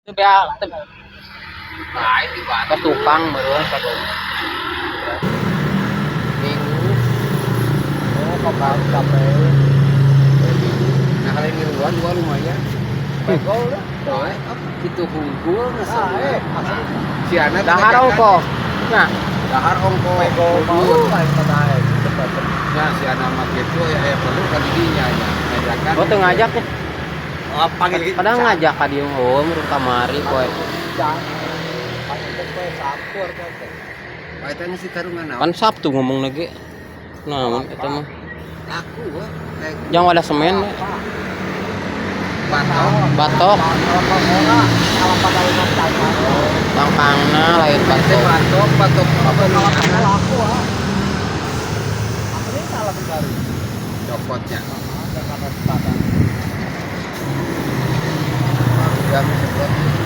Bea ke tukang meureun kadonya. Minggu. Oh, kapal capek. Nah, kali miluan gua lumayan. Begol dah. Bae, kitu hungkul ngeuseuh. Si anak Dahar ongko. Nya, dahar ongko. begol mau lain padae. Ya, si anak mah kitu ya perlu ka didinya nya. Ngajakan. Oh, teu ngajak ya. Oh, panggil Padahal ngajak ka dieu oh meureun kamari poe. Bae teh si karungan naon? Kan Sabtu ngomong lagi. Naon eta mah. Laku we. Yang wadah semen we. Batok. Batok. Pangpangna lain batok. Batok apa nih? Laku ah. Ini salah kembali. Copotnya. Ada kata-kata. Jam 11.